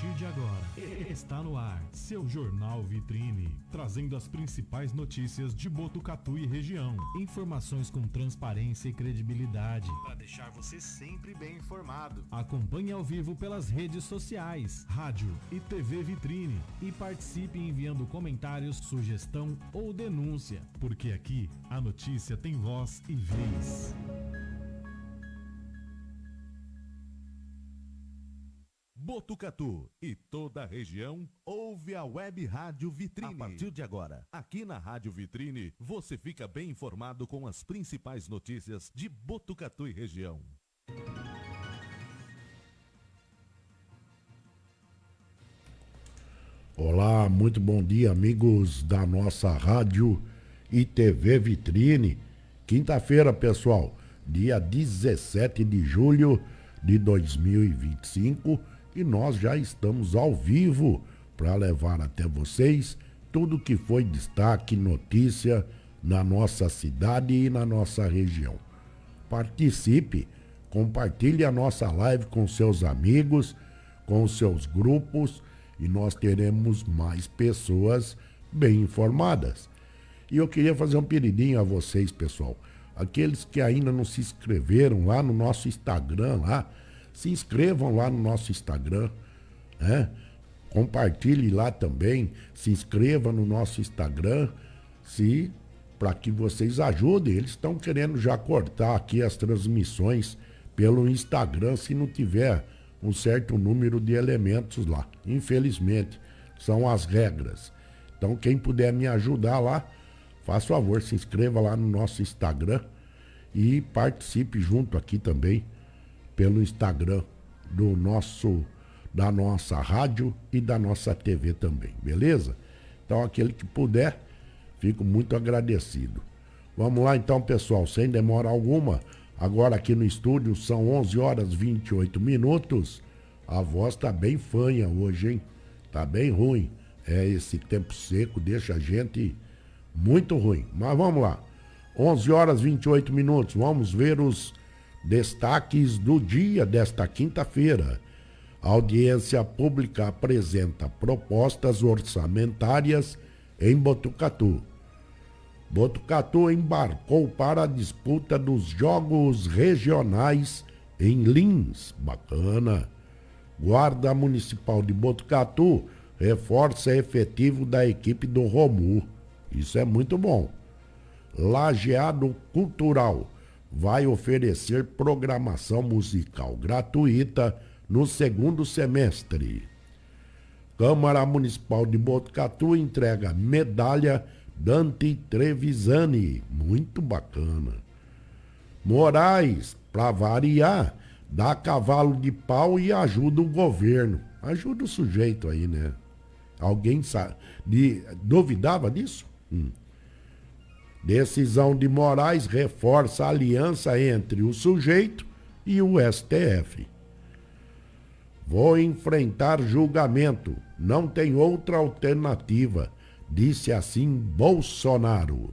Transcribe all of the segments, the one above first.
partir de agora, está no ar seu Jornal Vitrine, trazendo as principais notícias de Botucatu e região. Informações com transparência e credibilidade, para deixar você sempre bem informado. Acompanhe ao vivo pelas redes sociais, rádio e TV Vitrine e participe enviando comentários, sugestão ou denúncia, porque aqui a notícia tem voz e vez. Botucatu e toda a região ouve a Web Rádio Vitrine. A partir de agora, aqui na Rádio Vitrine, você fica bem informado com as principais notícias de Botucatu e região. Olá, muito bom dia, amigos da nossa Rádio e TV Vitrine. Quinta-feira, pessoal, dia 17 de julho de 2025. E nós já estamos ao vivo para levar até vocês tudo que foi destaque, notícia na nossa cidade e na nossa região. Participe, compartilhe a nossa live com seus amigos, com seus grupos e nós teremos mais pessoas bem informadas. E eu queria fazer um pedidinho a vocês, pessoal. Aqueles que ainda não se inscreveram lá no nosso Instagram, se inscrevam lá no nosso Instagram, né? Compartilhe lá também, se inscreva no nosso Instagram, para que vocês ajudem. Eles estão querendo já cortar aqui as transmissões pelo Instagram se não tiver um certo número de elementos lá. Infelizmente, são as regras. Então, quem puder me ajudar lá, faça favor, se inscreva lá no nosso Instagram e participe junto aqui também pelo Instagram da nossa rádio e da nossa TV também, beleza? Então, aquele que puder, fico muito agradecido. Vamos lá então, pessoal, sem demora alguma. Agora aqui no estúdio são 11 horas 28 minutos. A voz tá bem fanha hoje, hein? Tá bem ruim. Esse tempo seco deixa a gente muito ruim. Mas vamos lá. 11 horas 28 minutos. Vamos ver os destaques do dia desta quinta-feira. A audiência pública apresenta propostas orçamentárias em Botucatu. Botucatu embarcou para a disputa dos Jogos Regionais em Lins. Bacana. Guarda Municipal de Botucatu reforça efetivo da equipe do Romu. Isso é muito bom. Lajeado Cultural vai oferecer programação musical gratuita no segundo semestre. Câmara Municipal de Botucatu entrega medalha Dante Trevisani. Muito bacana. Moraes, para variar, dá cavalo de pau e ajuda o governo. Ajuda o sujeito aí, né? Alguém duvidava disso? Decisão de Moraes reforça a aliança entre o sujeito e o STF. Vou enfrentar julgamento. Não tem outra alternativa, disse assim Bolsonaro.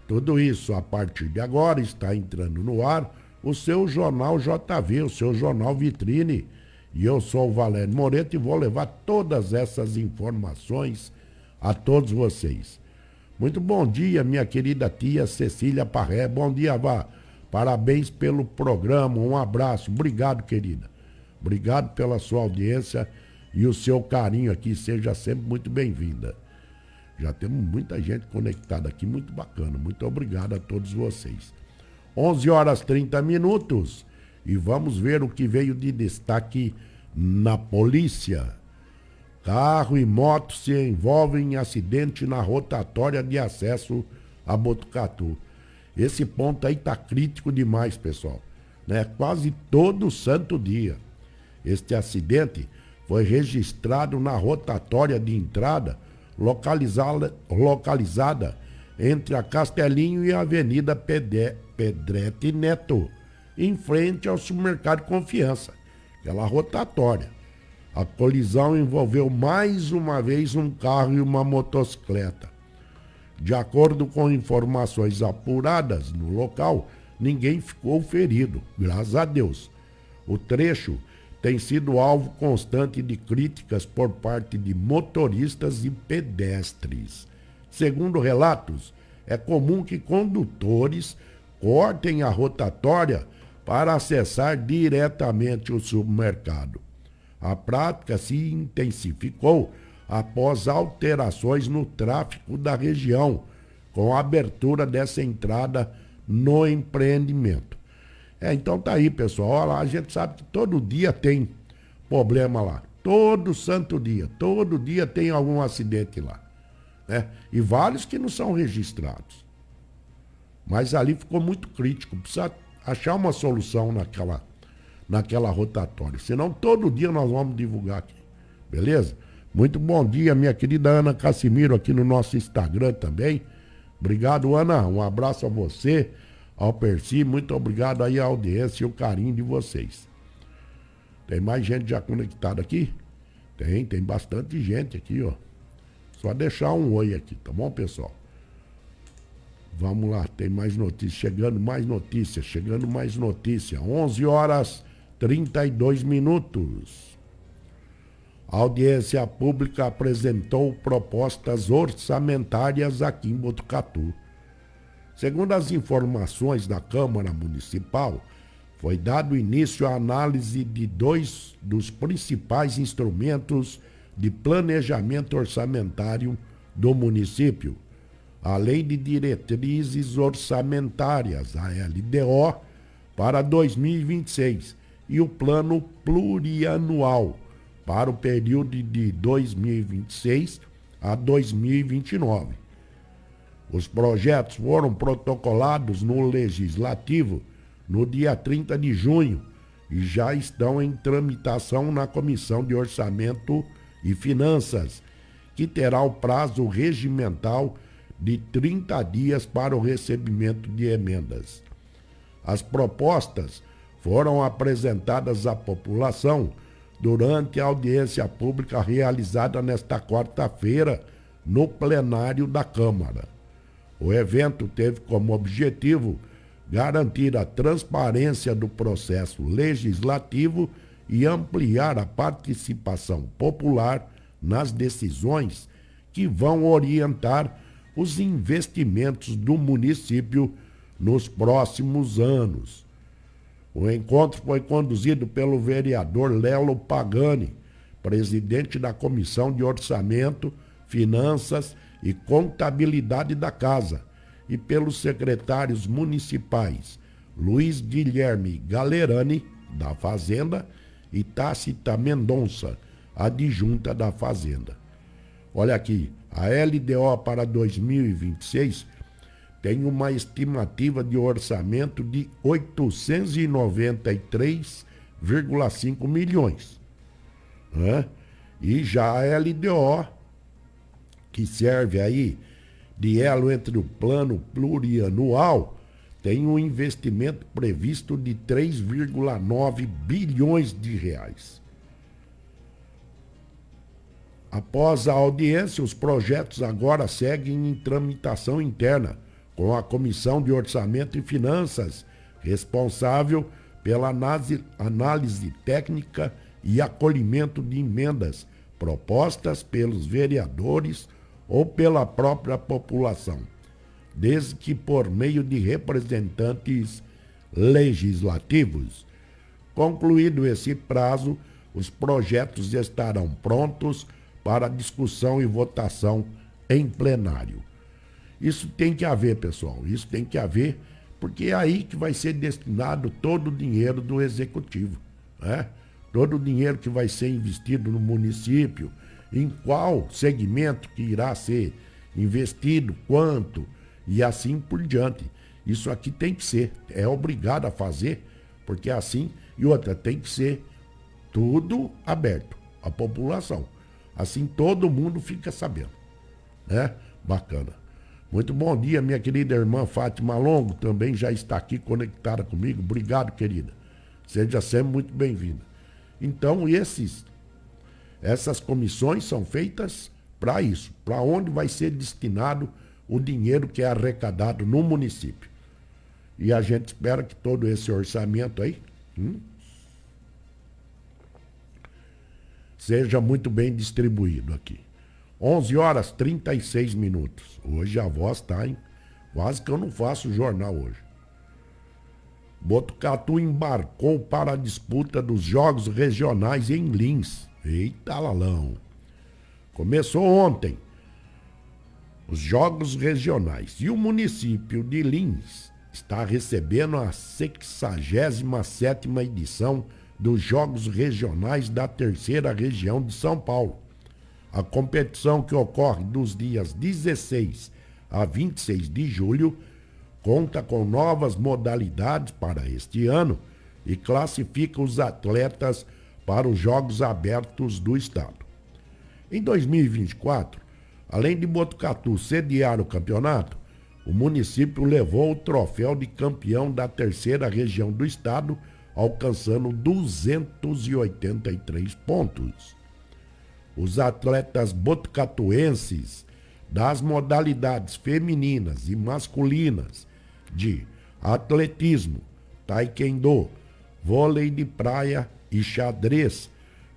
Tudo isso, a partir de agora, está entrando no ar o seu Jornal JV, o seu Jornal Vitrine. E eu sou o Valério Moreto e vou levar todas essas informações a todos vocês. Muito bom dia, minha querida tia Cecília Parré. Bom dia, Vá. Parabéns pelo programa. Um abraço. Obrigado, querida. Obrigado pela sua audiência e o seu carinho aqui. Seja sempre muito bem-vinda. Já temos muita gente conectada aqui. Muito bacana. Muito obrigado a todos vocês. 11 horas 30 minutos. E vamos ver o que veio de destaque na polícia. Carro e moto se envolvem em acidente na rotatória de acesso a Botucatu. Esse ponto aí tá crítico demais, pessoal. Né? Quase todo santo dia. Este acidente foi registrado na rotatória de entrada, localizada entre a Castelinho e a Avenida Pedrete Neto, em frente ao supermercado Confiança, aquela rotatória. A colisão envolveu mais uma vez um carro e uma motocicleta. De acordo com informações apuradas no local, ninguém ficou ferido, graças a Deus. O trecho tem sido alvo constante de críticas por parte de motoristas e pedestres. Segundo relatos, é comum que condutores cortem a rotatória para acessar diretamente o supermercado. A prática se intensificou após alterações no tráfego da região, com a abertura dessa entrada no empreendimento. Então tá aí, pessoal. Olha lá, a gente sabe que todo dia tem problema lá. Todo santo dia. Todo dia tem algum acidente lá. Né? E vários que não são registrados. Mas ali ficou muito crítico. Precisa achar uma solução naquela rotatória. Senão todo dia nós vamos divulgar aqui. Beleza? Muito bom dia, minha querida Ana Cassimiro, aqui no nosso Instagram também. Obrigado, Ana. Um abraço a você, ao Percy. Muito obrigado aí à audiência e o carinho de vocês. Tem mais gente já conectada aqui? Tem bastante gente aqui, ó. Só deixar um oi aqui, tá bom, pessoal? Vamos lá, tem mais notícias. Chegando mais notícia. 11 horas 32 minutos. A audiência pública apresentou propostas orçamentárias aqui em Botucatu. Segundo as informações da Câmara Municipal, foi dado início à análise de 2 dos principais instrumentos de planejamento orçamentário do município, a Lei de Diretrizes Orçamentárias, a LDO, para 2026 e o Plano Plurianual para o período de 2026 a 2029. Os projetos foram protocolados no Legislativo no dia 30 de junho e já estão em tramitação na Comissão de Orçamento e Finanças, que terá o prazo regimental de 30 dias para o recebimento de emendas. As propostas foram apresentadas à população durante a audiência pública realizada nesta quarta-feira no plenário da Câmara. O evento teve como objetivo garantir a transparência do processo legislativo e ampliar a participação popular nas decisões que vão orientar os investimentos do município nos próximos anos. O encontro foi conduzido pelo vereador Lelo Pagani, presidente da Comissão de Orçamento, Finanças e Contabilidade da Casa, e pelos secretários municipais Luiz Guilherme Galerani, da Fazenda, e Tácita Mendonça, adjunta da Fazenda. Olha aqui, a LDO para 2026 tem uma estimativa de orçamento de 893,5 milhões. Né? E já a LDO, que serve aí de elo entre o plano plurianual, tem um investimento previsto de 3,9 bilhões de reais. Após a audiência, os projetos agora seguem em tramitação interna, com a Comissão de Orçamento e Finanças, responsável pela análise técnica e acolhimento de emendas propostas pelos vereadores ou pela própria população, desde que por meio de representantes legislativos. Concluído esse prazo, os projetos estarão prontos para discussão e votação em plenário. Isso tem que haver, pessoal, isso tem que haver, porque é aí que vai ser destinado todo o dinheiro do executivo, né? Todo o dinheiro que vai ser investido no município, em qual segmento que irá ser investido, quanto, e assim por diante. Isso aqui tem que ser, é obrigado a fazer, porque é assim, e outra, tem que ser tudo aberto à população. Assim todo mundo fica sabendo, né? Bacana. Muito bom dia, minha querida irmã Fátima Longo, também já está aqui conectada comigo. Obrigado, querida. Seja sempre muito bem-vinda. Então, essas comissões são feitas para isso, para onde vai ser destinado o dinheiro que é arrecadado no município. E a gente espera que todo esse orçamento aí seja muito bem distribuído aqui. 11 horas 36 minutos. Hoje a voz tá, hein? Quase que eu não faço jornal hoje. Botucatu embarcou para a disputa dos Jogos Regionais em Lins. Eita, Lalão. Começou ontem os Jogos Regionais e o município de Lins está recebendo a 67ª edição dos Jogos Regionais da Terceira Região de São Paulo. A competição, que ocorre dos dias 16 a 26 de julho, conta com novas modalidades para este ano e classifica os atletas para os Jogos Abertos do Estado. Em 2024, além de Botucatu sediar o campeonato, o município levou o troféu de campeão da Terceira Região do Estado, alcançando 283 pontos. Os atletas botucatuenses das modalidades femininas e masculinas de atletismo, taekwondo, vôlei de praia e xadrez,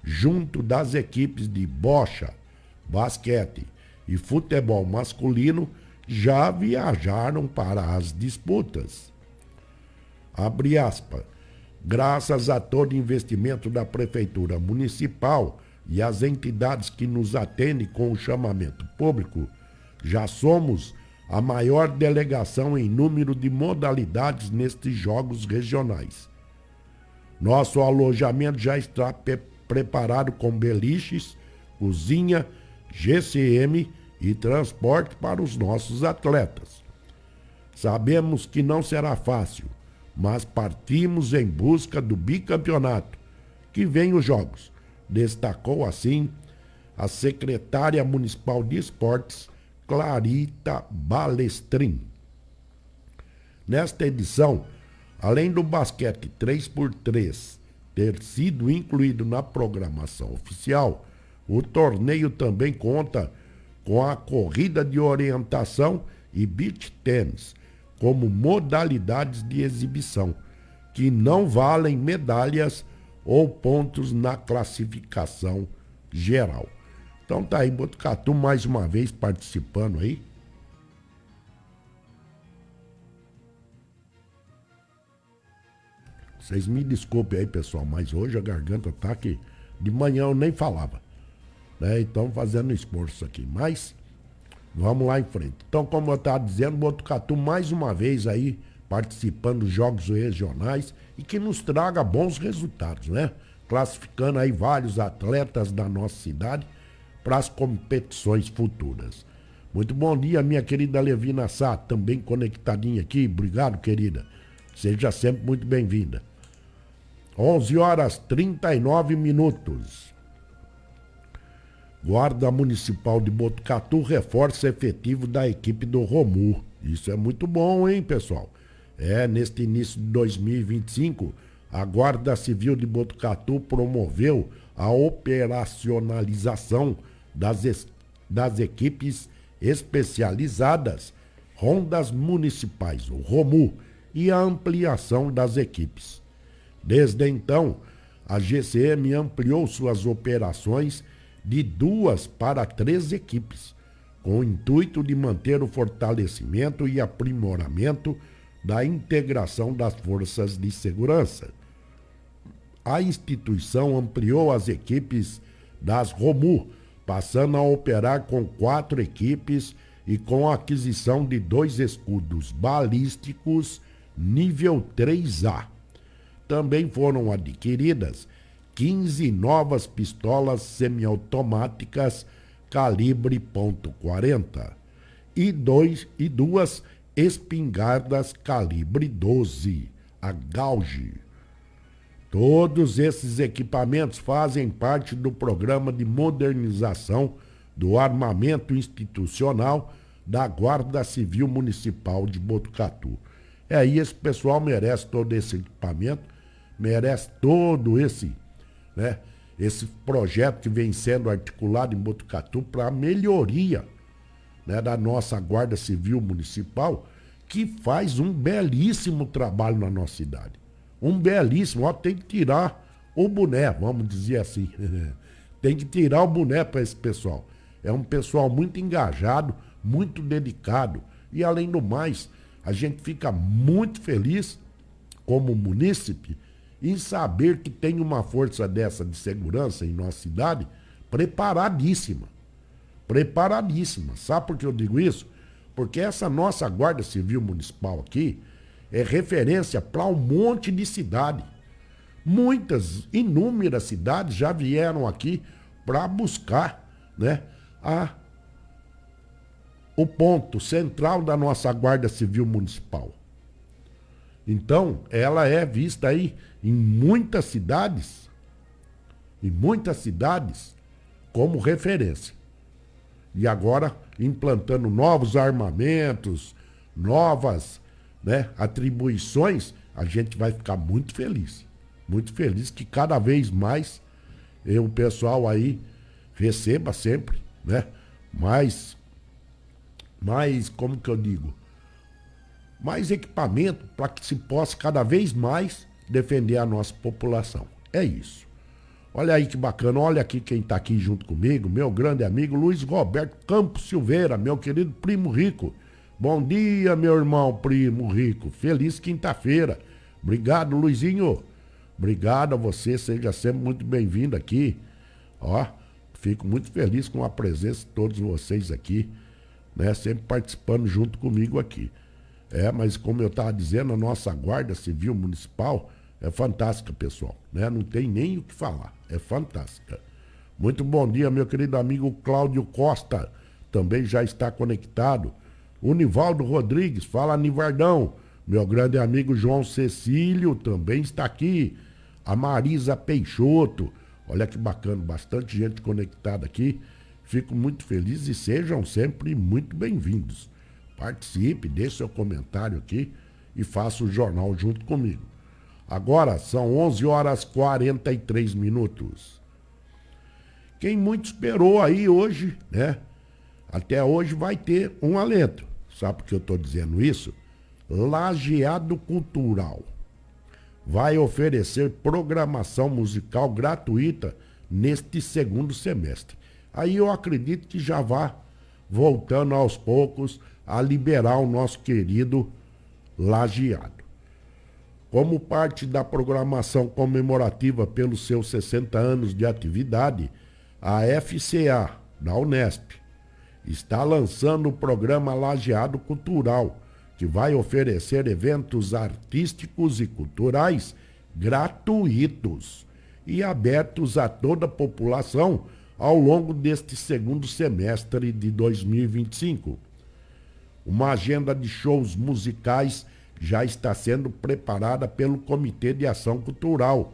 junto das equipes de bocha, basquete e futebol masculino, já viajaram para as disputas. Abre aspas. Graças a todo investimento da Prefeitura Municipal e as entidades que nos atendem com o chamamento público, já somos a maior delegação em número de modalidades nestes jogos regionais. Nosso alojamento já está preparado com beliches, cozinha, GCM e transporte para os nossos atletas. Sabemos que não será fácil, mas partimos em busca do bicampeonato, que vem os jogos, destacou assim a secretária municipal de esportes, Clarita Balestrin. Nesta edição, além do basquete 3x3 ter sido incluído na programação oficial, o torneio também conta com a corrida de orientação e beach tennis como modalidades de exibição, que não valem medalhas ou pontos na classificação geral. Então tá aí, Botucatu mais uma vez participando aí. Vocês me desculpem aí, pessoal, mas hoje a garganta tá que de manhã eu nem falava, né? Então fazendo esforço aqui, mas vamos lá em frente. Então, como eu estava dizendo, Botucatu mais uma vez aí participando dos jogos regionais e que nos traga bons resultados, né? Classificando aí vários atletas da nossa cidade para as competições futuras. Muito bom dia, minha querida Levina Sá, também conectadinha aqui. Obrigado, querida. Seja sempre muito bem-vinda. 11 horas 39 minutos. Guarda Municipal de Botucatu reforça efetivo da equipe do Romu. Isso é muito bom, hein, pessoal? Neste início de 2025, a Guarda Civil de Botucatu promoveu a operacionalização das equipes especializadas Rondas Municipais, o ROMU, e a ampliação das equipes. Desde então, a GCM ampliou suas operações de 2 para 3 equipes, com o intuito de manter o fortalecimento e aprimoramento da integração das forças de segurança. A instituição ampliou as equipes das ROMU, passando a operar com 4 equipes e com a aquisição de 2 escudos balísticos nível 3A. Também foram adquiridas 15 novas pistolas semiautomáticas calibre .40 e 2 espingardas calibre 12, a Gauge. Todos esses equipamentos fazem parte do programa de modernização do armamento institucional da Guarda Civil Municipal de Botucatu. E esse pessoal merece todo esse equipamento, merece todo esse projeto que vem sendo articulado em Botucatu para a melhoria, né, da nossa Guarda Civil Municipal, que faz um belíssimo trabalho na nossa cidade. Um belíssimo, tem que tirar o boné, vamos dizer assim. Tem que tirar o boné para esse pessoal. É um pessoal muito engajado, muito dedicado. E além do mais, a gente fica muito feliz, como munícipe, em saber que tem uma força dessa de segurança em nossa cidade preparadíssima. Preparadíssima. Sabe por que eu digo isso? Porque essa nossa Guarda Civil Municipal aqui é referência para um monte de cidade. Muitas, inúmeras cidades já vieram aqui para buscar, né, o ponto central da nossa Guarda Civil Municipal. Então, ela é vista aí em muitas cidades como referência. E agora, implantando novos armamentos, novas, né, atribuições, a gente vai ficar muito feliz. Muito feliz que cada vez mais o pessoal aí receba sempre, né, mais, como que eu digo, mais equipamento para que se possa cada vez mais defender a nossa população. É isso. Olha aí que bacana, olha aqui quem está aqui junto comigo, meu grande amigo Luiz Roberto Campos Silveira, meu querido primo Rico. Bom dia, meu irmão primo Rico, feliz quinta-feira. Obrigado, Luizinho. Obrigado a você, seja sempre muito bem-vindo aqui. Ó, fico muito feliz com a presença de todos vocês aqui, né, sempre participando junto comigo aqui. Mas como eu estava dizendo, a nossa Guarda Civil Municipal é fantástica, pessoal, né? Não tem nem o que falar, é fantástica. Muito bom dia, meu querido amigo Cláudio Costa, também já está conectado. O Nivaldo Rodrigues, fala Nivardão. Meu grande amigo João Cecílio também está aqui. A Marisa Peixoto, olha que bacana, bastante gente conectada aqui. Fico muito feliz e sejam sempre muito bem-vindos. Participe, deixe seu comentário aqui e faça o jornal junto comigo. Agora são 11h43. Quem muito esperou aí hoje, né? Até hoje vai ter um alento. Sabe por que eu estou dizendo isso? Lajeado Cultural vai oferecer programação musical gratuita neste segundo semestre. Aí eu acredito que já vá voltando aos poucos a liberar o nosso querido Lajeado. Como parte da programação comemorativa pelos seus 60 anos de atividade, a FCA, da Unesp, está lançando o programa Lajeado Cultural, que vai oferecer eventos artísticos e culturais gratuitos e abertos a toda a população ao longo deste segundo semestre de 2025. Uma agenda de shows musicais já está sendo preparada pelo Comitê de Ação Cultural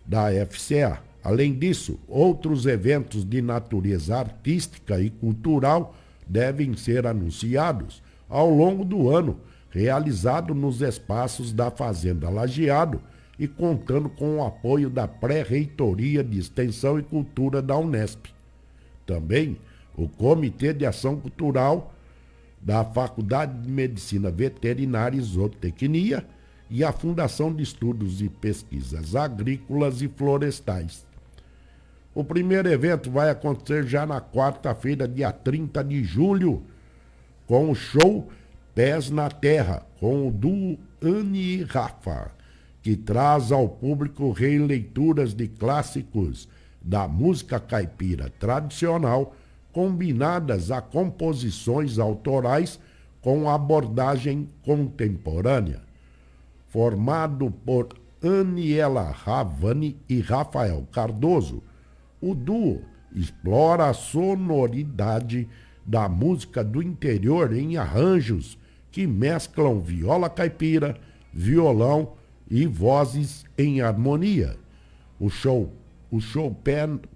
da FCA. Além disso, outros eventos de natureza artística e cultural devem ser anunciados ao longo do ano, realizado nos espaços da Fazenda Lajeado e contando com o apoio da Pré-Reitoria de Extensão e Cultura da Unesp. Também, o Comitê de Ação Cultural da Faculdade de Medicina Veterinária e Zootecnia e a Fundação de Estudos e Pesquisas Agrícolas e Florestais. O primeiro evento vai acontecer já na quarta-feira, dia 30 de julho, com o show Pés na Terra, com o duo Anne e Rafa, que traz ao público releituras de clássicos da música caipira tradicional, combinadas a composições autorais com abordagem contemporânea. Formado por Aniela Ravani e Rafael Cardoso, o duo explora a sonoridade da música do interior em arranjos que mesclam viola caipira, violão e vozes em harmonia. O show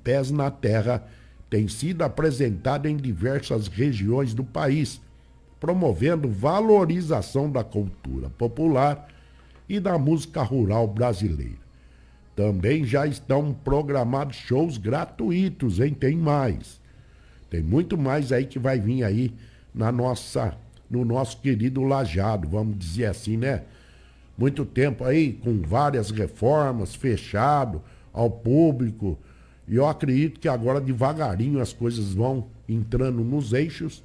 Pés na Terra tem sido apresentado em diversas regiões do país, promovendo valorização da cultura popular e da música rural brasileira. Também já estão programados shows gratuitos, hein? Tem mais. Tem muito mais aí que vai vir aí no nosso querido Lajeado, vamos dizer assim, né? Muito tempo aí com várias reformas, fechado ao público. E eu acredito que agora devagarinho as coisas vão entrando nos eixos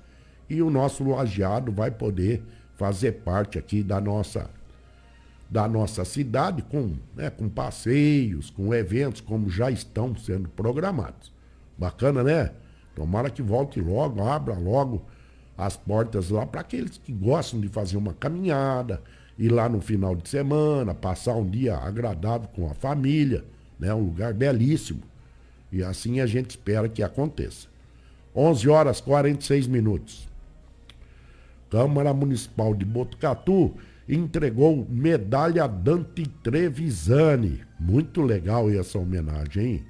e o nosso lajeado vai poder fazer parte aqui da nossa cidade com passeios, com eventos como já estão sendo programados. Bacana, né? Tomara que volte logo, abra logo as portas lá para aqueles que gostam de fazer uma caminhada, ir lá no final de semana, passar um dia agradável com a família, né? Um lugar belíssimo. E assim a gente espera que aconteça. 11h46. Câmara Municipal de Botucatu entregou medalha Dante Trevisani. Muito legal essa homenagem, hein?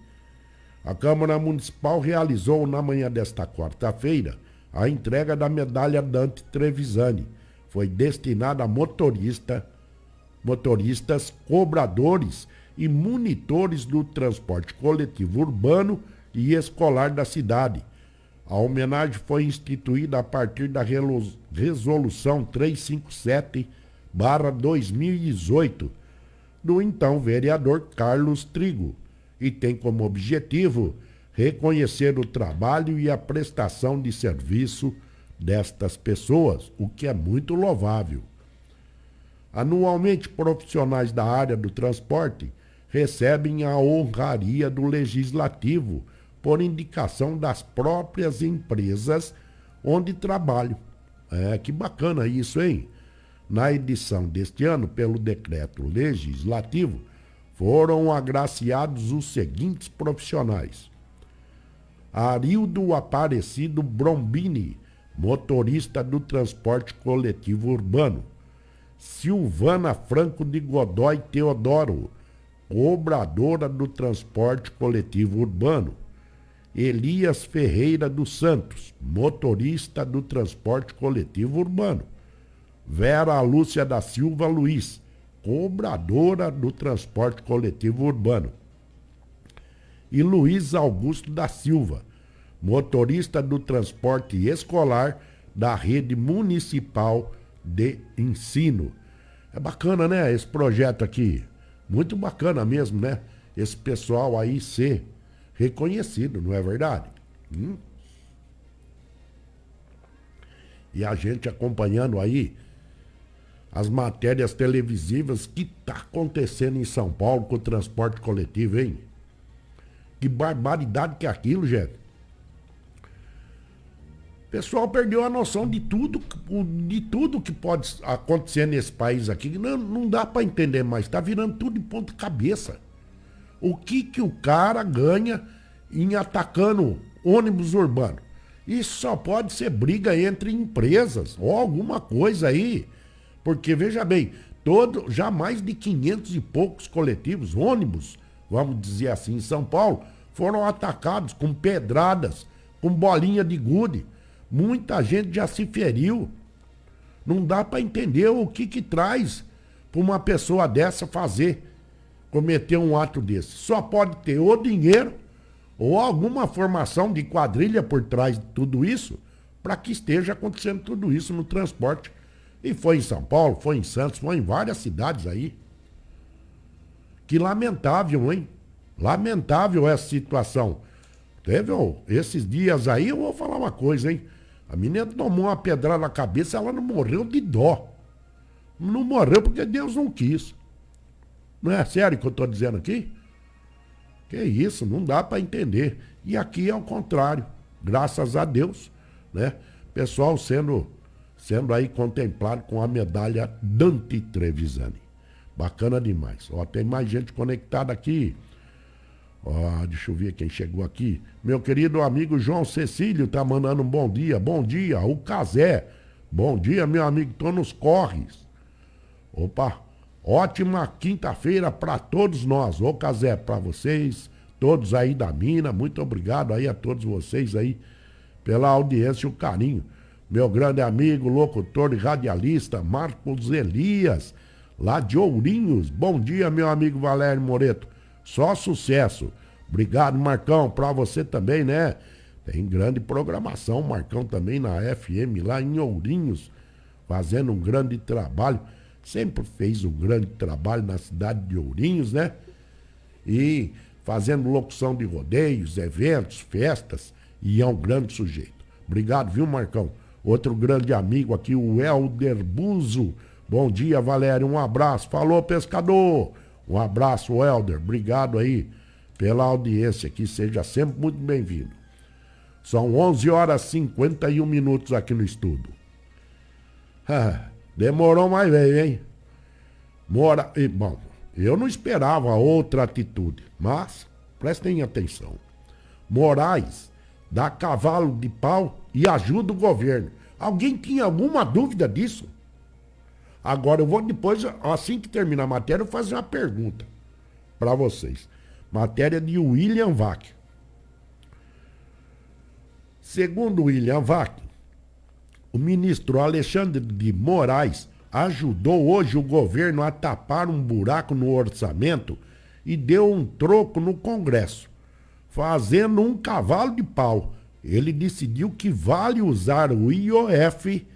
A Câmara Municipal realizou na manhã desta quarta-feira a entrega da medalha Dante Trevisani. Foi destinada a motoristas, cobradores e monitores do transporte coletivo urbano e escolar da cidade. A homenagem foi instituída a partir da Resolução 357/2018 do então vereador Carlos Trigo e tem como objetivo reconhecer o trabalho e a prestação de serviço destas pessoas, o que é muito louvável. Anualmente, profissionais da área do transporte recebem a honraria do Legislativo por indicação das próprias empresas onde trabalham. Que bacana isso, hein? Na edição deste ano, pelo decreto legislativo, foram agraciados os seguintes profissionais: Arildo Aparecido Brombini, motorista do transporte coletivo urbano; Silvana Franco de Godoy Teodoro, cobradora do transporte coletivo urbano; Elias Ferreira dos Santos, motorista do transporte coletivo urbano; Vera Lúcia da Silva Luiz, cobradora do transporte coletivo urbano; e Luiz Augusto da Silva, motorista do transporte escolar da rede municipal de ensino. É bacana, né, esse projeto aqui. Muito bacana mesmo, né? Esse pessoal aí ser reconhecido, não é verdade? E a gente acompanhando aí as matérias televisivas que tá acontecendo em São Paulo com o transporte coletivo, hein? Que barbaridade que é aquilo, gente. O pessoal perdeu a noção de tudo que pode acontecer nesse país aqui. Não dá para entender mais. Tá virando tudo de ponta cabeça. O que o cara ganha em atacando ônibus urbano? Isso só pode ser briga entre empresas ou alguma coisa aí. Porque, veja bem, já mais de 500 e poucos coletivos, ônibus, vamos dizer assim, em São Paulo, foram atacados com pedradas, com bolinha de gude. Muita gente já se feriu. Não dá para entender o que traz para uma pessoa dessa cometer um ato desse. Só pode ter ou dinheiro ou alguma formação de quadrilha por trás de tudo isso para que esteja acontecendo tudo isso no transporte. E foi em São Paulo, foi em Santos, foi em várias cidades aí. Que lamentável, hein? Lamentável essa situação. Teve esses dias aí, eu vou falar uma coisa, hein? A menina tomou uma pedrada na cabeça, ela não morreu de dó. Não morreu porque Deus não quis. Não é sério que eu tô dizendo aqui? Que isso, não dá para entender. E aqui é o contrário. Graças a Deus, né? Pessoal sendo aí contemplado com a medalha Dante Trevisani. Bacana demais. Tem mais gente conectada aqui. Deixa eu ver quem chegou aqui. Meu querido amigo João Cecílio tá mandando um bom dia. Bom dia, o Cazé. Bom dia, meu amigo, tô nos corres. Opa, ótima quinta-feira para todos nós. Ô Cazé, para vocês, todos aí da mina, muito obrigado aí a todos vocês aí pela audiência e o carinho. Meu grande amigo, locutor e radialista Marcos Elias, lá de Ourinhos. Bom dia, meu amigo Valério Moreto. Só sucesso. Obrigado, Marcão, pra você também, né? Tem grande programação, Marcão também na FM lá em Ourinhos, fazendo um grande trabalho. Sempre fez um grande trabalho na cidade de Ourinhos, né? E fazendo locução de rodeios, eventos, festas, e é um grande sujeito. Obrigado, viu, Marcão? Outro grande amigo aqui, o Helder Buzo. Bom dia, Valério, um abraço. Falou, pescador. Um abraço, Helder. Obrigado aí pela audiência aqui, seja sempre muito bem-vindo. São 11 horas e 51 minutos aqui no estúdio. Demorou, mais veio, hein? Bom, eu não esperava outra atitude, mas prestem atenção. Moraes dá cavalo de pau e ajuda o governo. Alguém tinha alguma dúvida disso? Agora eu vou depois, assim que terminar a matéria, eu fazer uma pergunta para vocês. Matéria de William Vac. Segundo William Vac, o ministro Alexandre de Moraes ajudou hoje o governo a tapar um buraco no orçamento e deu um troco no Congresso, fazendo um cavalo de pau. Ele decidiu que vale usar o IOF,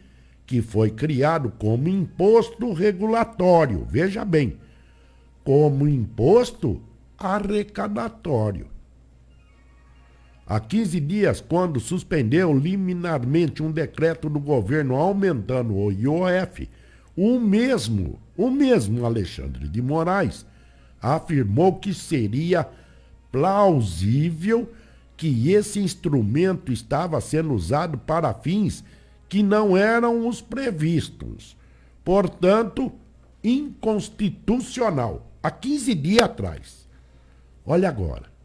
que foi criado como imposto regulatório, veja bem, como imposto arrecadatório. Há 15 dias, quando suspendeu liminarmente um decreto do governo aumentando o IOF, o mesmo Alexandre de Moraes afirmou que seria plausível que esse instrumento estava sendo usado para fins que não eram os previstos. Portanto, inconstitucional. Há 15 dias atrás. Olha agora.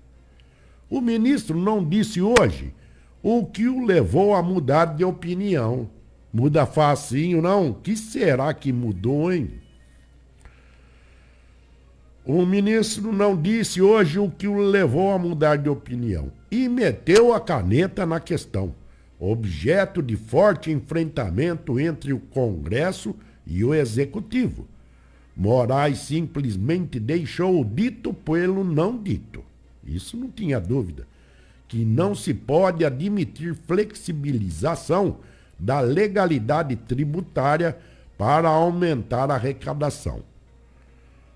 O ministro não disse hoje o que o levou a mudar de opinião. Muda facinho, não? O que será que mudou, hein? O ministro não disse hoje o que o levou a mudar de opinião e meteu a caneta na questão, objeto de forte enfrentamento entre o Congresso e o Executivo. Moraes simplesmente deixou o dito pelo não dito. Isso não tinha dúvida. Que não se pode admitir flexibilização da legalidade tributária para aumentar a arrecadação.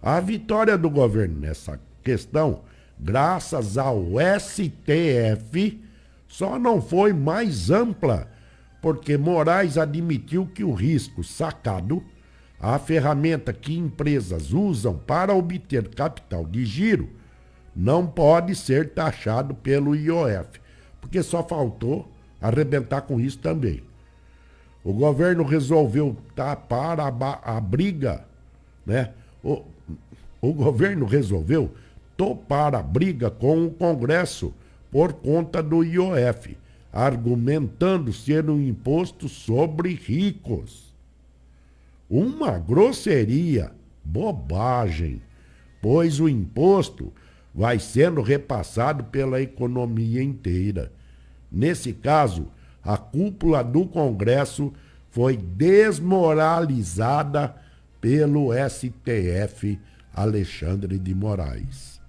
A vitória do governo nessa questão, graças ao STF, só não foi mais ampla, porque Moraes admitiu que o risco sacado, a ferramenta que empresas usam para obter capital de giro, não pode ser taxado pelo IOF, porque só faltou arrebentar com isso também. O governo resolveu tapar a briga, né? O governo resolveu topar a briga com o Congresso por conta do IOF, argumentando ser um imposto sobre ricos. Uma grosseria, bobagem, pois o imposto vai sendo repassado pela economia inteira. Nesse caso, a cúpula do Congresso foi desmoralizada pelo STF Alexandre de Moraes.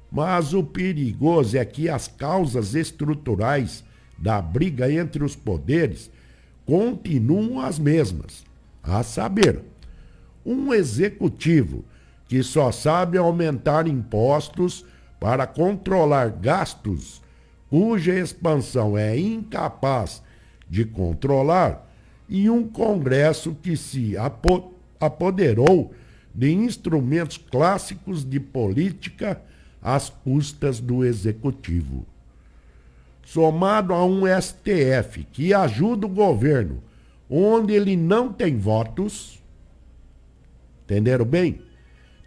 Mas o perigoso é que as causas estruturais da briga entre os poderes continuam as mesmas. A saber, um executivo que só sabe aumentar impostos para controlar gastos, cuja expansão é incapaz de controlar, e um Congresso que se apoderou de instrumentos clássicos de política às custas do Executivo. Somado a um STF que ajuda o governo onde ele não tem votos, entenderam bem?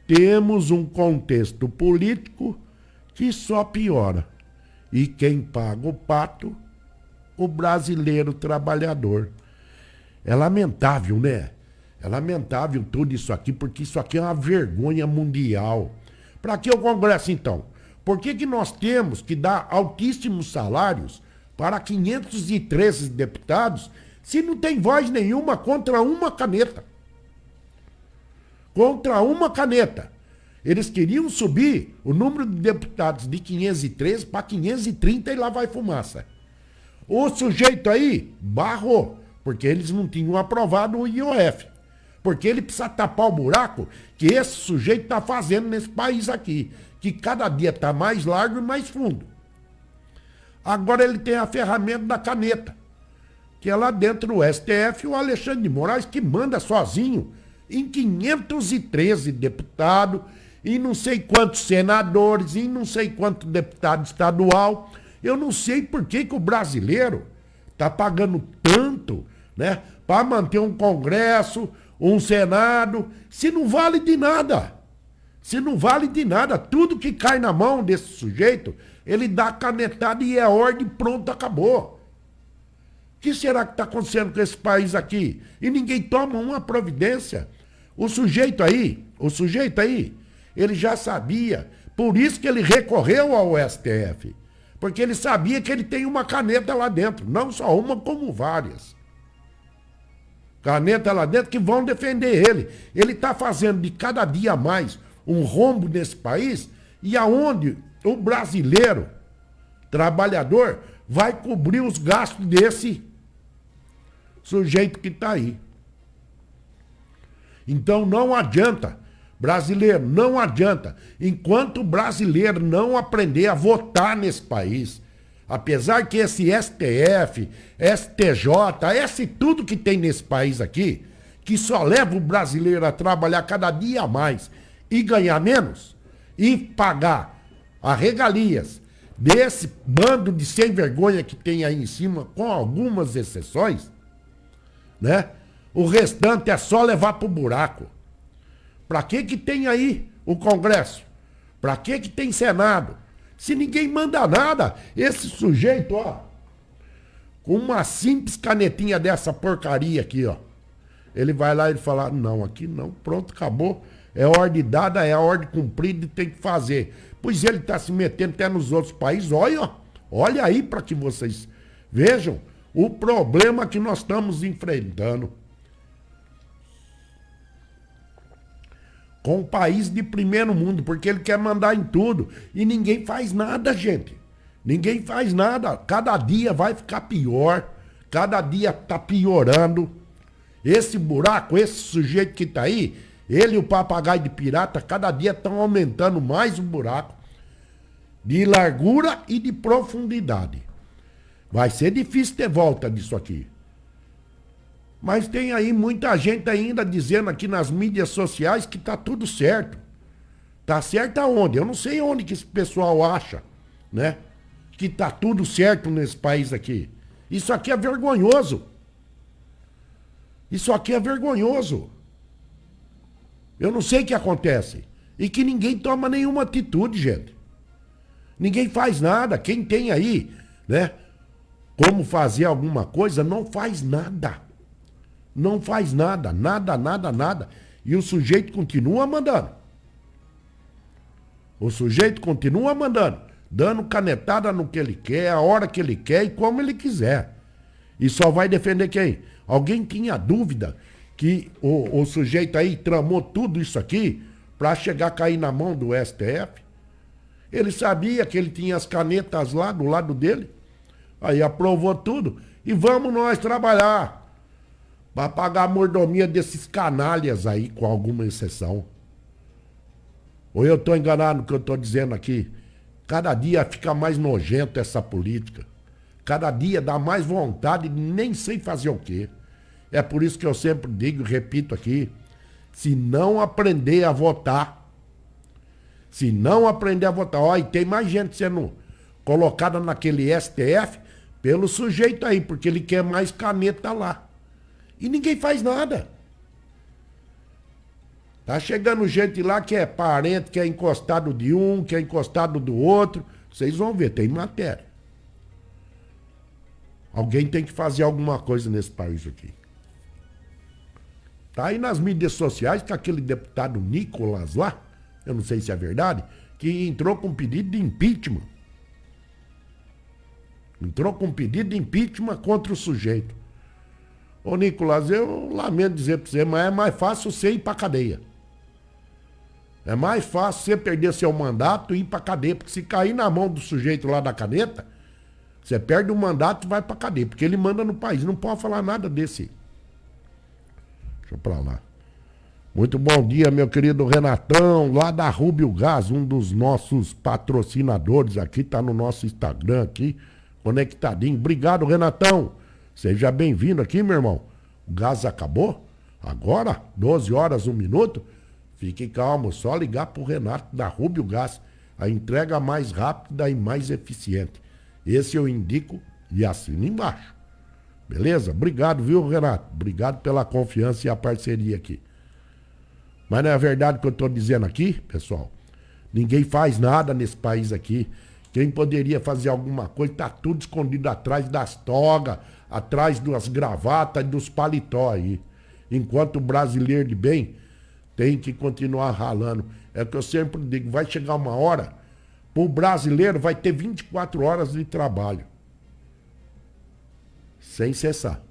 Temos um contexto político que só piora. E quem paga o pato? O brasileiro trabalhador. É lamentável, né? É lamentável tudo isso aqui, porque isso aqui é uma vergonha mundial. Para que o Congresso, então? Por que nós temos que dar altíssimos salários para 513 deputados se não tem voz nenhuma contra uma caneta? Contra uma caneta. Eles queriam subir o número de deputados de 513 para 530 e lá vai fumaça. O sujeito aí barrou, porque eles não tinham aprovado o IOF. Porque ele precisa tapar o buraco que esse sujeito está fazendo nesse país aqui, que cada dia está mais largo e mais fundo. Agora ele tem a ferramenta da caneta, que é lá dentro do STF, o Alexandre de Moraes, que manda sozinho em 513 deputados, em não sei quantos senadores, em não sei quanto deputado estadual. Eu não sei por que o brasileiro está pagando tanto, né, para manter um Congresso, um Senado, se não vale de nada. Se não vale de nada, tudo que cai na mão desse sujeito, ele dá a canetada e é ordem, pronto, acabou. O que será que está acontecendo com esse país aqui? E ninguém toma uma providência. O sujeito aí, ele já sabia. Por isso que ele recorreu ao STF. Porque ele sabia que ele tem uma caneta lá dentro. Não só uma, como várias. Caneta lá dentro que vão defender ele. Ele está fazendo de cada dia mais um rombo nesse país. E aonde o brasileiro, trabalhador, vai cobrir os gastos desse sujeito que está aí. Então não adianta, brasileiro, não adianta. Enquanto o brasileiro não aprender a votar nesse país, apesar que esse STF, STJ, esse tudo que tem nesse país aqui, que só leva o brasileiro a trabalhar cada dia mais e ganhar menos, e pagar as regalias desse bando de sem vergonha que tem aí em cima, com algumas exceções, né? O restante é só levar pro buraco. Pra que tem aí o Congresso? Pra que tem Senado? Se ninguém manda nada, esse sujeito, ó, com uma simples canetinha dessa porcaria aqui, ó, ele vai lá e fala, não, aqui não, pronto, acabou. É ordem dada, é a ordem cumprida e tem que fazer. Pois ele tá se metendo até nos outros países. Olha aí para que vocês vejam o problema que nós estamos enfrentando. Com o país de primeiro mundo, porque ele quer mandar em tudo. E ninguém faz nada, gente. Ninguém faz nada. Cada dia vai ficar pior. Cada dia tá piorando. Esse buraco, esse sujeito que tá aí, ele e o papagaio de pirata, cada dia estão aumentando mais o buraco. De largura e de profundidade. Vai ser difícil ter volta disso aqui. Mas tem aí muita gente ainda dizendo aqui nas mídias sociais que tá tudo certo. Tá certo aonde? Eu não sei onde que esse pessoal acha, né? Que tá tudo certo nesse país aqui. Isso aqui é vergonhoso. Isso aqui é vergonhoso. Eu não sei o que acontece. E que ninguém toma nenhuma atitude, gente. Ninguém faz nada. Quem tem aí, né, como fazer alguma coisa, não faz nada. Não faz nada, nada. E o sujeito continua mandando. O sujeito continua mandando. Dando canetada no que ele quer, a hora que ele quer e como ele quiser. E só vai defender quem? Alguém tinha dúvida que o sujeito aí tramou tudo isso aqui para chegar a cair na mão do STF? Ele sabia que ele tinha as canetas lá do lado dele. Aí aprovou tudo. E vamos nós trabalhar. Para pagar a mordomia desses canalhas aí, com alguma exceção. Ou eu estou enganado no que eu estou dizendo aqui? Cada dia fica mais nojento essa política. Cada dia dá mais vontade de nem sei fazer o quê. É por isso que eu sempre digo e repito aqui. Se não aprender a votar. Se não aprender a votar. Ó, e tem mais gente sendo colocada naquele STF pelo sujeito aí, porque ele quer mais caneta lá. E ninguém faz nada. Tá chegando gente lá que é parente, que é encostado de um, que é encostado do outro. Vocês vão ver, tem matéria. Alguém tem que fazer alguma coisa nesse país aqui. Tá aí nas mídias sociais que aquele deputado Nicolas lá, eu não sei se é verdade, que entrou com pedido de impeachment. Entrou com pedido de impeachment contra o sujeito. Ô, Nicolas, eu lamento dizer pra você, mas é mais fácil você ir pra cadeia. É mais fácil você perder seu mandato e ir pra cadeia, porque se cair na mão do sujeito lá da caneta, você perde o mandato e vai pra cadeia, porque ele manda no país. Não pode falar nada desse. Deixa eu pra lá. Muito bom dia, meu querido Renatão, lá da Rubio Gás, um dos nossos patrocinadores aqui, tá no nosso Instagram aqui, conectadinho. Obrigado, Renatão. Seja bem-vindo aqui, meu irmão. O gás acabou? Agora, 12 horas, 1 minuto. Fique calmo, só ligar pro Renato da Rubio Gás. A entrega mais rápida e mais eficiente. Esse eu indico e assino embaixo. Beleza? Obrigado, viu, Renato? Obrigado pela confiança e a parceria aqui. Mas não é verdade o que eu estou dizendo aqui, pessoal? Ninguém faz nada nesse país aqui. Quem poderia fazer alguma coisa está tudo escondido atrás das togas, atrás das gravatas e dos paletó aí. Enquanto o brasileiro de bem tem que continuar ralando. É o que eu sempre digo, vai chegar uma hora, o brasileiro vai ter 24 horas de trabalho. Sem cessar.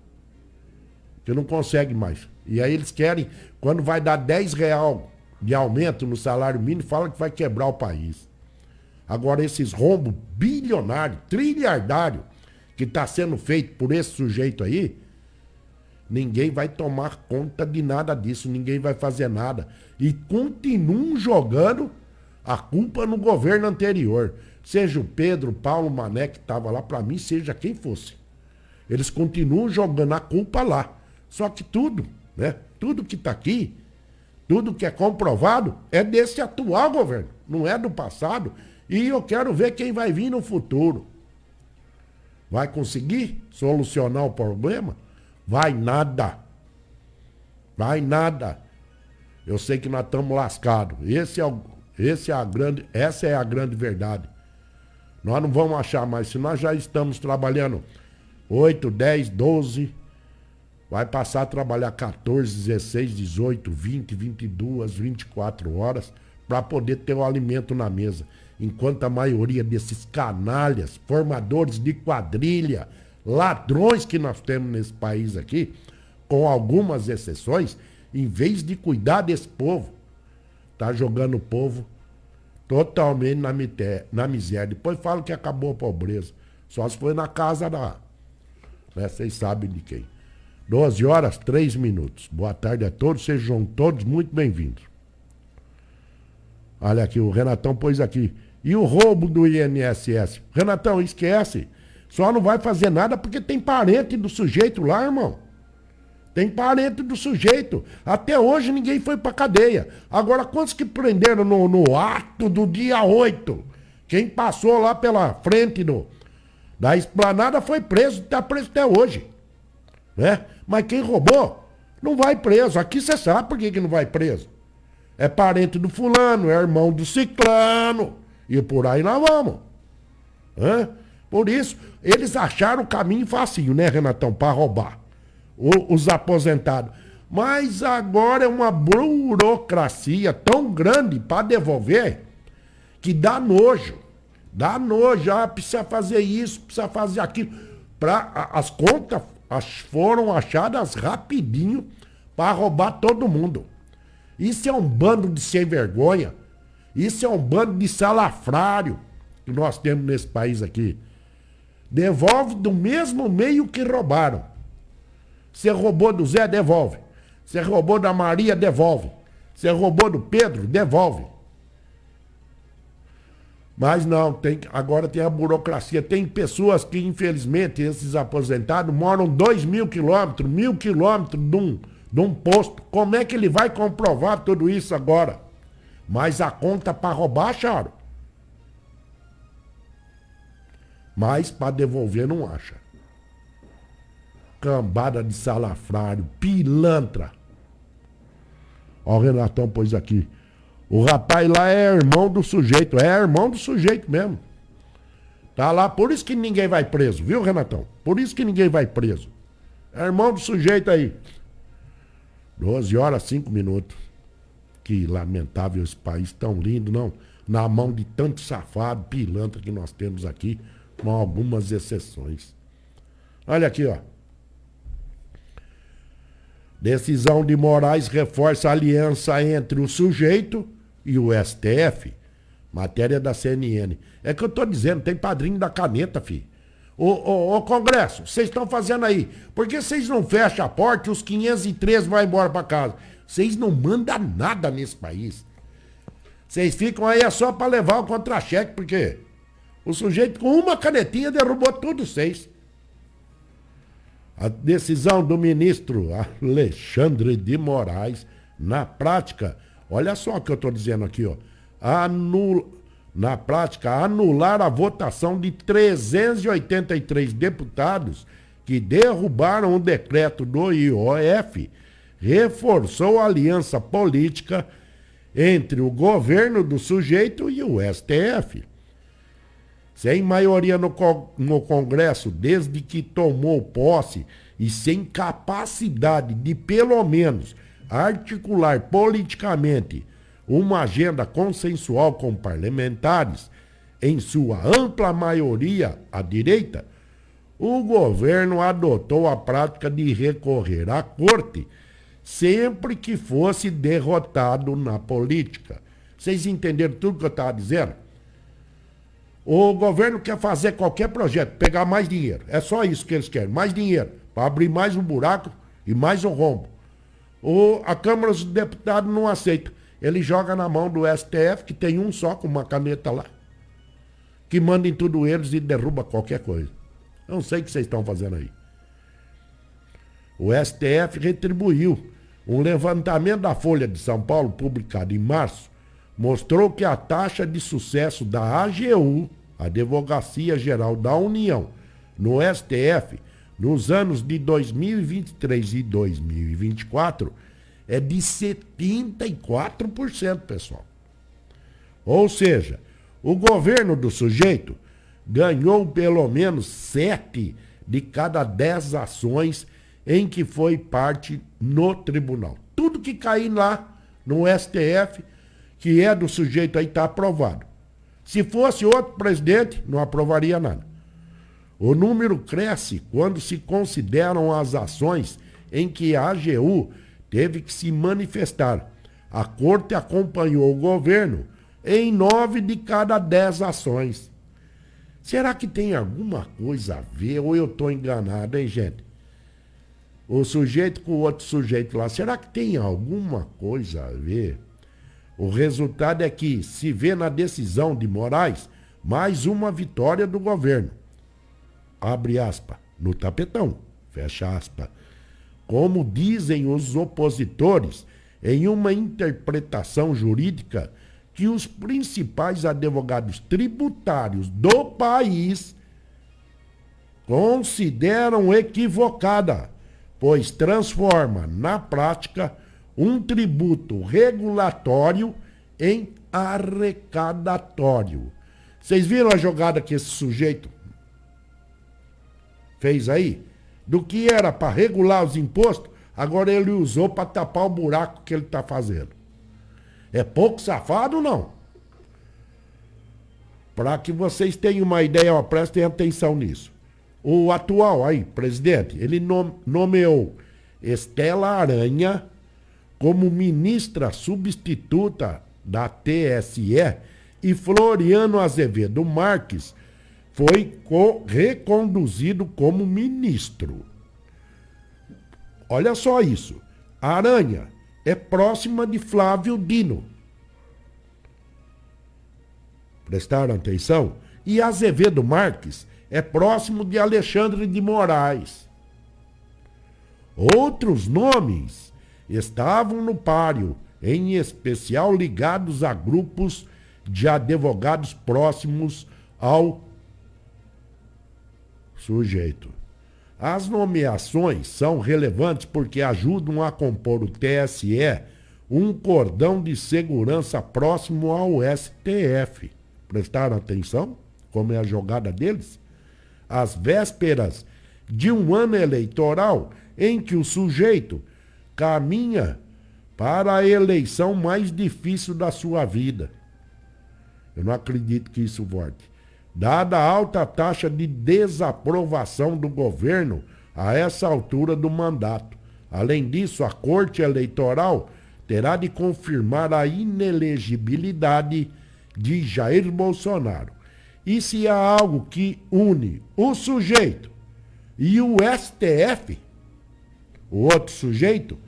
Que não consegue mais. E aí eles querem, quando vai dar R$10 de aumento no salário mínimo, fala que vai quebrar o país. Agora esses rombos bilionários, trilhardários, que está sendo feito por esse sujeito aí, ninguém vai tomar conta de nada disso, ninguém vai fazer nada. E continuam jogando a culpa no governo anterior. Seja o Pedro, o Paulo Mané, que estava lá, para mim, seja quem fosse. Eles continuam jogando a culpa lá. Só que tudo, né? Tudo que está aqui, tudo que é comprovado, é desse atual governo, não é do passado. E eu quero ver quem vai vir no futuro. Vai conseguir solucionar o problema? Vai nada. Vai nada. Eu sei que nós estamos lascados. Essa é a grande verdade. Nós não vamos achar mais. Se nós já estamos trabalhando 8, 10, 12, vai passar a trabalhar 14, 16, 18, 20, 22, 24 horas para poder ter o alimento na mesa. Enquanto a maioria desses canalhas, formadores de quadrilha, ladrões que nós temos nesse país aqui, com algumas exceções, em vez de cuidar desse povo, tá jogando o povo totalmente na miséria. Depois falam que acabou a pobreza. Só se foi na casa da... Né, vocês sabem de quem. 12 horas, 3 minutos. Boa tarde a todos, sejam todos muito bem-vindos. Olha aqui, o Renatão pôs aqui. E o roubo do INSS? Renatão, esquece. Só não vai fazer nada porque tem parente do sujeito lá, irmão. Tem parente do sujeito. Até hoje ninguém foi pra cadeia. Agora, quantos que prenderam no ato do dia 8? Quem passou lá pela frente da esplanada foi preso, tá preso até hoje. Né? Mas quem roubou não vai preso. Aqui você sabe por que não vai preso. É parente do fulano, é irmão do ciclano. E por aí nós vamos. Hã? Por isso, eles acharam o caminho facinho, né, Renatão, para roubar os aposentados. Mas agora é uma burocracia tão grande para devolver que dá nojo. Dá nojo. Ah, precisa fazer isso, precisa fazer aquilo. As contas foram achadas rapidinho para roubar todo mundo. Isso é um bando de sem vergonha. Isso é um bando de salafrário que nós temos nesse país aqui. Devolve do mesmo meio que roubaram. Você roubou do Zé, devolve. Você roubou da Maria, devolve. Você roubou do Pedro, devolve. Mas não, agora tem a burocracia. Tem pessoas que, infelizmente, esses aposentados moram 2.000 quilômetros, 1.000 quilômetros de um posto. Como é que ele vai comprovar tudo isso agora? Mas a conta para roubar acharam. Mas para devolver não acha. Cambada de salafrário, pilantra. Ó, o Renatão pôs aqui. O rapaz lá é irmão do sujeito. É irmão do sujeito mesmo. Tá lá, por isso que ninguém vai preso, viu, Renatão? Por isso que ninguém vai preso. É irmão do sujeito aí. 12 horas, 5 minutos. Que lamentável esse país tão lindo, não? Na mão de tanto safado, pilantra que nós temos aqui, com algumas exceções. Olha aqui, ó. Decisão de Moraes reforça a aliança entre o sujeito e o STF. Matéria da CNN. É que eu tô dizendo, tem padrinho da caneta, filho. Ô Congresso, vocês estão fazendo aí. Por que vocês não fecham a porta e os 513 vão embora para casa? Vocês não mandam nada nesse país. Vocês ficam aí só para levar o contra-cheque, porque o sujeito com uma canetinha derrubou tudo vocês. A decisão do ministro Alexandre de Moraes, na prática, olha só o que eu estou dizendo aqui, ó, na prática, anular a votação de 383 deputados que derrubaram o decreto do IOF, reforçou a aliança política entre o governo do sujeito e o STF. Sem maioria no Congresso desde que tomou posse e sem capacidade de, pelo menos, articular politicamente uma agenda consensual com parlamentares, em sua ampla maioria à direita, o governo adotou a prática de recorrer à corte sempre que fosse derrotado na política. Vocês entenderam tudo que eu estava dizendo? O governo quer fazer qualquer projeto, pegar mais dinheiro. É só isso que eles querem, mais dinheiro, para abrir mais um buraco e mais um rombo. A Câmara dos Deputados não aceita. Ele joga na mão do STF, que tem um só com uma caneta lá, que manda em tudo eles e derruba qualquer coisa. Eu não sei o que vocês estão fazendo aí. O STF retribuiu. Um levantamento da Folha de São Paulo, publicado em março, mostrou que a taxa de sucesso da AGU, Advocacia Geral da União, no STF, nos anos de 2023 e 2024, é de 74%, pessoal. Ou seja, o governo do sujeito ganhou pelo menos 7 de cada 10 ações em que foi parte no tribunal. Tudo que cair lá no STF, que é do sujeito aí, está aprovado. Se fosse outro presidente, não aprovaria nada. O número cresce quando se consideram as ações em que a AGU teve que se manifestar. A corte acompanhou o governo em 9 de cada 10 ações. Será que tem alguma coisa a ver ou eu estou enganado, hein, gente? O sujeito com o outro sujeito lá, será que tem alguma coisa a ver? O resultado é que se vê na decisão de Moraes mais uma vitória do governo. Abre aspas, no tapetão, fecha aspas. Como dizem os opositores, em uma interpretação jurídica que os principais advogados tributários do país consideram equivocada, pois transforma, na prática, um tributo regulatório em arrecadatório. Vocês viram a jogada que esse sujeito fez aí? Do que era para regular os impostos, agora ele usou para tapar o buraco que ele está fazendo. É pouco safado ou não? Para que vocês tenham uma ideia, prestem atenção nisso. O atual aí, presidente, ele nomeou Estela Aranha como ministra substituta da TSE e Floriano Azevedo Marques foi reconduzido como ministro. Olha só isso. Aranha é próxima de Flávio Dino. Prestaram atenção? E Azevedo Marques é próximo de Alexandre de Moraes. Outros nomes estavam no páreo, em especial ligados a grupos de advogados próximos ao sujeito. As nomeações são relevantes porque ajudam a compor o TSE um cordão de segurança próximo ao STF. Prestaram atenção como é a jogada deles? Às vésperas de um ano eleitoral em que o sujeito caminha para a eleição mais difícil da sua vida. Eu não acredito que isso volte. Dada a alta taxa de desaprovação do governo a essa altura do mandato. Além disso, a Corte Eleitoral terá de confirmar a inelegibilidade de Jair Bolsonaro. E se há algo que une o sujeito e o STF, o outro sujeito,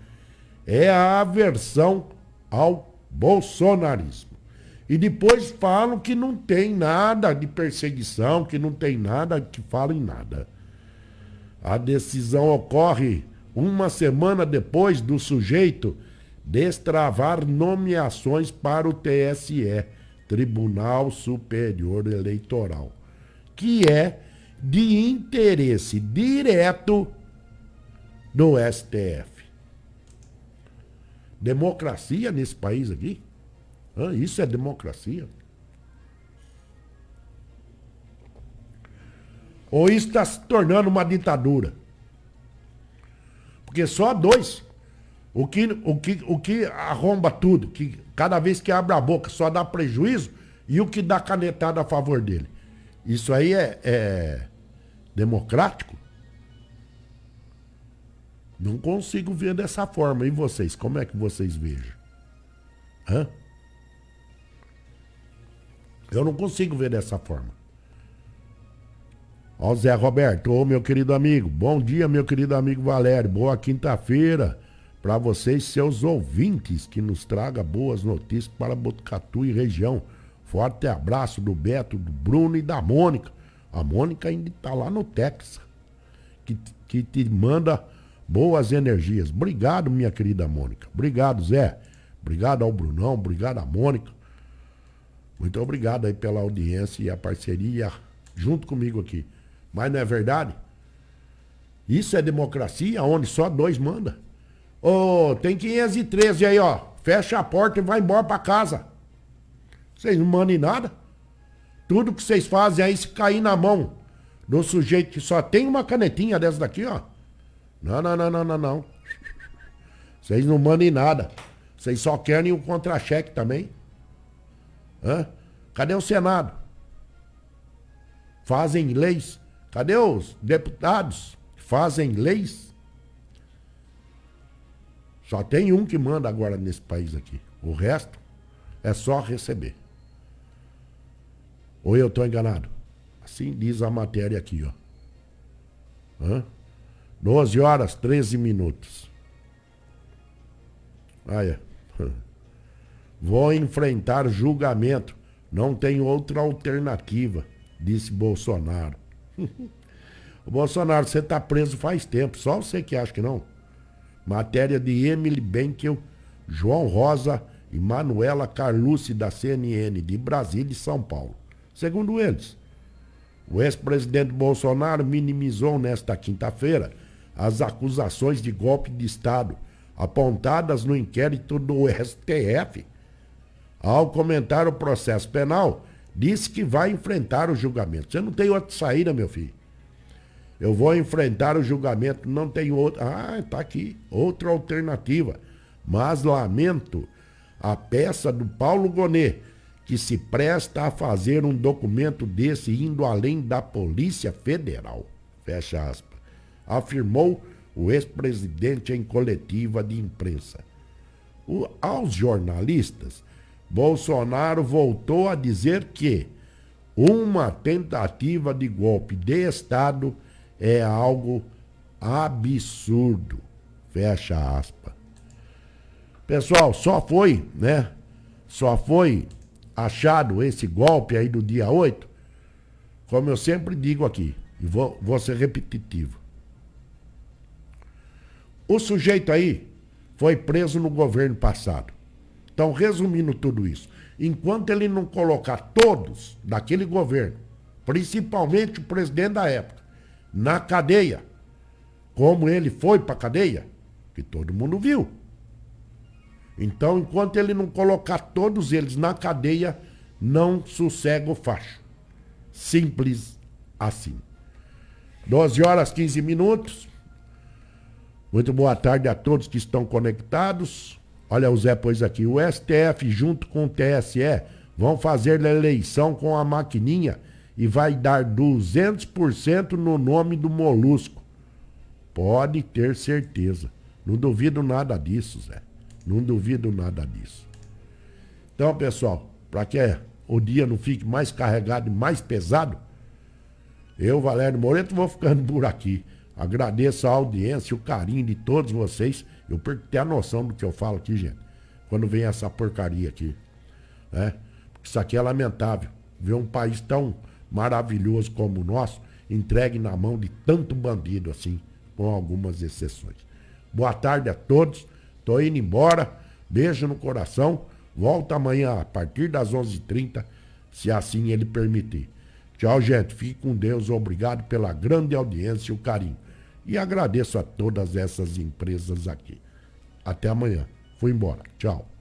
É a aversão ao bolsonarismo. E depois falam que não tem nada de perseguição, que não tem nada, que falam em nada. A decisão ocorre uma semana depois do sujeito destravar nomeações para o TSE, Tribunal Superior Eleitoral, que é de interesse direto do STF. Democracia nesse país aqui? Isso é democracia? Ou isso está se tornando uma ditadura? Porque só dois. O que arromba tudo, que cada vez que abre a boca só dá prejuízo, e o que dá canetada a favor dele. Isso aí é democrático? Não consigo ver dessa forma. E vocês? Como é que vocês vejam? Eu não consigo ver dessa forma. Ó, Zé Roberto, ô meu querido amigo. Bom dia, meu querido amigo Valério. Boa quinta-feira para vocês, seus ouvintes, que nos traga boas notícias para Botucatu e região. Forte abraço do Beto, do Bruno e da Mônica. A Mônica ainda está lá no Texas, que te manda boas energias. Obrigado, minha querida Mônica. Obrigado, Zé. Obrigado ao Brunão, obrigado à Mônica. Muito obrigado aí pela audiência e a parceria junto comigo aqui. Mas não é verdade? Isso é democracia, onde só dois manda. Tem 513 aí, ó. Fecha a porta e vai embora pra casa. Vocês não mandam em nada. Tudo que vocês fazem aí, se cair na mão do sujeito que só tem uma canetinha dessa daqui, ó. Não. Vocês não mandam em nada. Vocês só querem o contra-cheque também. Cadê o Senado? Fazem leis. Cadê os deputados que fazem leis? Só tem um que manda agora nesse país aqui. O resto é só receber. Ou eu estou enganado? Assim diz a matéria aqui, ó. 12 horas, 13 minutos. Vou enfrentar julgamento. Não tenho outra alternativa, disse Bolsonaro. O Bolsonaro, você tá preso faz tempo. Só você que acha que não. Matéria de Emily Benkel, João Rosa e Manuela Carlucci, da CNN, de Brasília e São Paulo. Segundo eles, o ex-presidente Bolsonaro minimizou nesta quinta-feira as acusações de golpe de Estado apontadas no inquérito do STF. Ao comentar o processo penal, disse que vai enfrentar o julgamento. Você não tem outra saída, meu filho. Eu vou enfrentar o julgamento, não tem outra. Tá aqui, outra alternativa. Mas lamento a peça do Paulo Gonet, que se presta a fazer um documento desse indo além da Polícia Federal. Fecha aspas. Afirmou o ex-presidente em coletiva de imprensa. Aos jornalistas, Bolsonaro voltou a dizer que uma tentativa de golpe de Estado é algo absurdo. Fecha aspas. Pessoal, só foi achado esse golpe aí do dia 8, como eu sempre digo aqui, e vou ser repetitivo. O sujeito aí foi preso no governo passado. Então, resumindo tudo isso, enquanto ele não colocar todos daquele governo, principalmente o presidente da época, na cadeia, como ele foi para a cadeia, que todo mundo viu. Então, enquanto ele não colocar todos eles na cadeia, não sossega o facho. Simples assim. 12 horas, 15 minutos. Muito boa tarde a todos que estão conectados. Olha o Zé pôs aqui. O STF junto com o TSE vão fazer a eleição com a maquininha e vai dar 200% no nome do Molusco. Pode ter certeza. Não duvido nada disso, Zé. Não duvido nada disso. Então, pessoal, para que o dia não fique mais carregado e mais pesado, eu, Valério Moreto, vou ficando por aqui. Agradeço a audiência, o carinho de todos vocês. Eu perco até a noção do que eu falo aqui, gente. Quando vem essa porcaria aqui. Né? Porque isso aqui é lamentável. Ver um país tão maravilhoso como o nosso entregue na mão de tanto bandido assim, com algumas exceções. Boa tarde a todos. Tô indo embora. Beijo no coração. Volta amanhã a partir das 11h30, se assim ele permitir. Tchau, gente. Fique com Deus. Obrigado pela grande audiência e o carinho. E agradeço a todas essas empresas aqui. Até amanhã. Fui embora. Tchau.